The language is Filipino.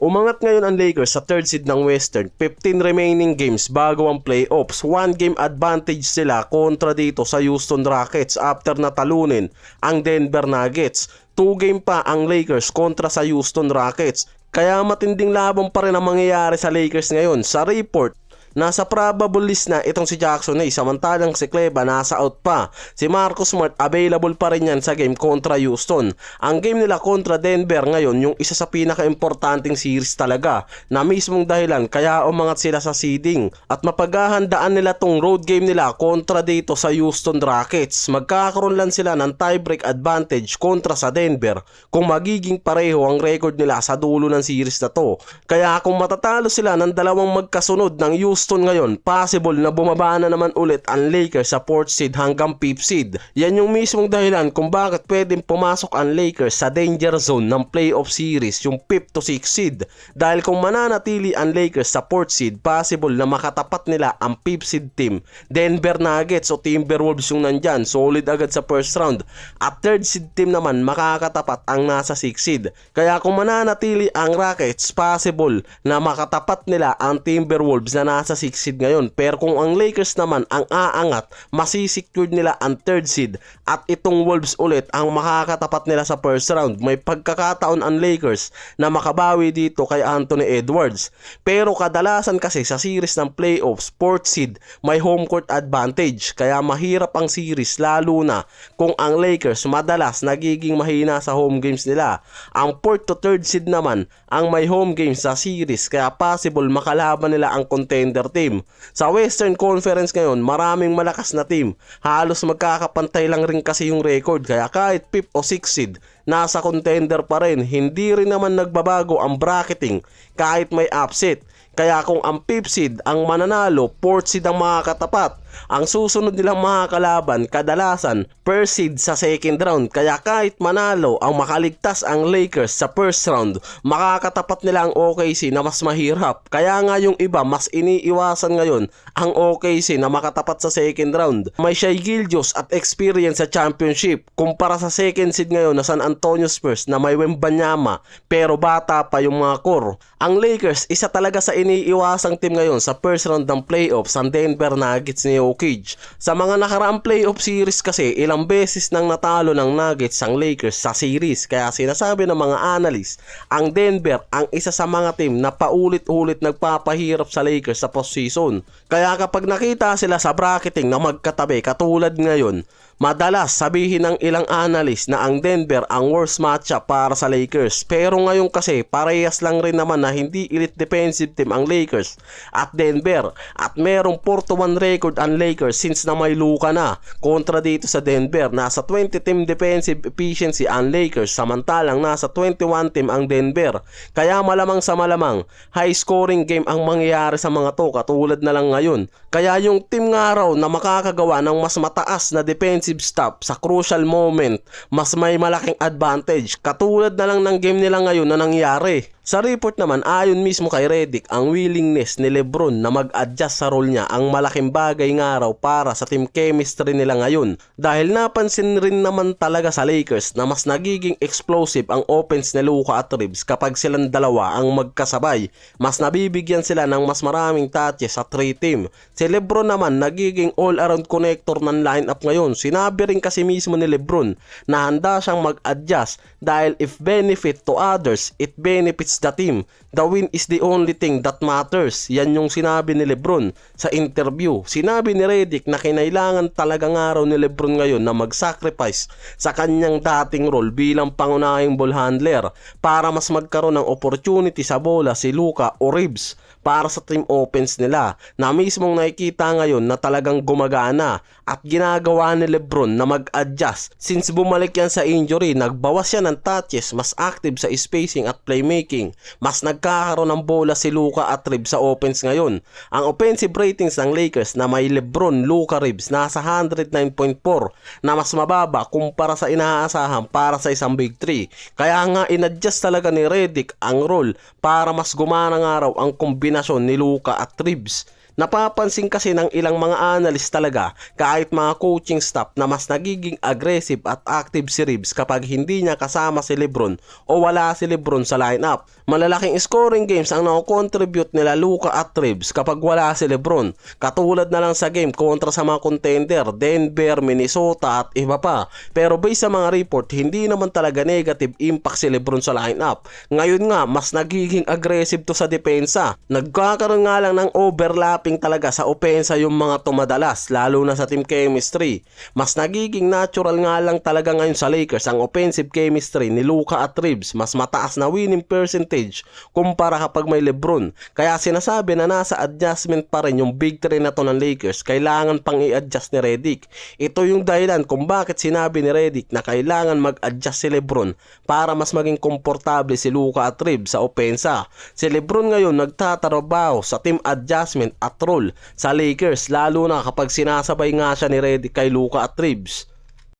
Umangat ngayon ang Lakers sa third seed ng Western, 15 remaining games bago ang playoffs. 1 game advantage sila kontra dito sa Houston Rockets after natalunin ang Denver Nuggets. 2 game pa ang Lakers kontra sa Houston Rockets. Kaya matinding laban pa rin ang mangyayari sa Lakers ngayon. Sa report, nasa probable list na itong si Jackson Hayes, samantalang si Kleba nasa out pa. Si Marcus Smart available pa rin yan sa game kontra Houston. Ang game nila kontra Denver ngayon yung isa sa pinaka-importanting series talaga, na mismong dahilan kaya umangat sila sa seeding. At mapaghahandaan nila tong road game nila kontra dito sa Houston Rockets. Magkakaroon lang sila ng tiebreak advantage kontra sa Denver kung magiging pareho ang record nila sa dulo ng series na to. Kaya kung matatalo sila ng dalawang magkasunod ng Houston ngayon, possible na bumaba na naman ulit ang Lakers sa 4th seed hanggang 5th seed. Yan yung mismong dahilan kung bakit pwedeng pumasok ang Lakers sa danger zone ng playoff series, yung 5th to 6th seed. Dahil kung mananatili ang Lakers sa 4th seed, possible na makatapat nila ang 5th seed team. Denver Nuggets o Timberwolves yung nandyan, solid agad sa first round. At 3rd seed team naman makakatapat ang nasa 6th seed. Kaya kung mananatili ang Rockets, possible na makatapat nila ang Timberwolves na nasa 6th seed ngayon. Pero kung ang Lakers naman ang aangat, masisecure nila ang 3rd seed at itong Wolves ulit ang makakatapat nila sa first round. May pagkakataon ang Lakers na makabawi dito kay Anthony Edwards. Pero kadalasan kasi sa series ng playoffs, 4th seed may home court advantage. Kaya mahirap ang series lalo na kung ang Lakers madalas nagiging mahina sa home games nila. Ang 4th to 3rd seed naman ang may home games sa series, kaya possible makalaban nila ang contender team. Sa Western Conference ngayon, maraming malakas na team. Halos magkakapantay lang rin kasi yung record, kaya kahit 5th o 6th seed, nasa contender pa rin. Hindi rin naman nagbabago ang bracketing kahit may upset. Kaya kung ang 5th seed ang mananalo, 4th seed ang makakatapat. Ang susunod nilang mga kalaban kadalasan per seed sa second round. Kaya kahit manalo ang makaligtas ang Lakers sa first round, makakatapat nila ang OKC na mas mahirap. Kaya nga yung iba mas iniiwasan ngayon ang OKC na makatapat sa second round. May Shai Gilgeous at experience sa championship kumpara sa second seed ngayon na San Antonio Spurs na may Wembanyama pero bata pa yung mga core. Ang Lakers, isa talaga sa iniiwasang team ngayon sa first round ng playoffs, ang Denver Nuggets ni Jokic. Sa mga nakaraang playoff series kasi, ilang beses nang natalo ng Nuggets ang Lakers sa series. Kaya sinasabi ng mga analyst, ang Denver ang isa sa mga team na paulit-ulit nagpapahirap sa Lakers sa postseason. Kaya kapag nakita sila sa bracketing na magkatabi katulad ngayon, madalas sabihin ng ilang analyst na ang Denver ang worst matchup para sa Lakers. Pero ngayon kasi parehas lang rin naman na hindi elite defensive team ang Lakers at Denver. At merong 4-1 record ang Lakers since na may Luka na. Kontra dito sa Denver, nasa 20 team defensive efficiency ang Lakers, samantalang nasa 21 team ang Denver. Kaya malamang sa malamang, high scoring game ang mangyayari sa mga to katulad na lang ngayon. Kaya yung team nga raw na makakagawa ng mas mataas na defensive stop sa crucial moment, mas may malaking advantage. Katulad na lang ng game nila ngayon na nangyari. Sa report naman, ayon mismo kay Redick, ang willingness ni LeBron na mag-adjust sa role niya ang malaking bagay nga raw para sa team chemistry nila ngayon. Dahil napansin rin naman talaga sa Lakers na mas nagiging explosive ang offense ni Luka at Reeves kapag silang dalawa ang magkasabay. Mas nabibigyan sila ng mas maraming touches sa 3 team. Si LeBron naman nagiging all-around connector ng lineup ngayon. Sinabi rin kasi mismo ni LeBron na handa siyang mag-adjust dahil if benefit to others, it benefits the team. The win is the only thing that matters. Yan yung sinabi ni LeBron sa interview. Sinabi ni Redick na kinailangan talaga nga raw ni LeBron ngayon na mag-sacrifice sa kanyang dating role bilang pangunahing ball handler para mas magkaroon ng opportunity sa bola si Luka o Reeves para sa team offense nila, na mismong nakikita ngayon na talagang gumagana at ginagawa ni LeBron na mag-adjust. Since bumalik yan sa injury, nagbawas yan ng touches, mas active sa spacing at playmaking. Mas nagkakaroon ng bola si Luka at Reeves sa offense ngayon. Ang offensive ratings ng Lakers na may LeBron, Luka, Reeves nasa 109.4 na mas mababa kumpara sa inaasahan para sa isang Big 3. Kaya nga inadjust talaga ni Redick ang role para mas gumana nga raw ang kombinasyon ni Luka at Reeves. Napapansin kasi ng ilang mga analyst talaga kahit mga coaching staff na mas nagiging aggressive at active si Reeves kapag hindi niya kasama si Lebron o wala si Lebron sa lineup. Malalaking scoring games ang nako-contribute nila Luka at Reeves kapag wala si Lebron. Katulad na lang sa game kontra sa mga contender, Denver, Minnesota at iba pa. Pero based sa mga report, hindi naman talaga negative impact si Lebron sa lineup. Ngayon nga, mas nagiging aggressive to sa depensa. Nagkakaroon nga lang ng overlapping talaga sa opensa yung mga tumadalas, lalo na sa team chemistry. Mas nagiging natural nga lang talaga ngayon sa Lakers ang offensive chemistry ni Luka at Reeves. Mas mataas na winning percentage kumpara kapag may Lebron. Kaya sinasabi na nasa adjustment pa rin yung big three na to ng Lakers. Kailangan pang i-adjust ni Redick. Ito yung dahilan kung bakit sinabi ni Redick na kailangan mag-adjust si Lebron para mas maging komportable si Luka at Reeves sa opensa. Si Lebron ngayon nagtatrabaho sa team adjustment at role sa Lakers, lalo na kapag sinasabay nga siya ni Redick kay Luka at Reeves.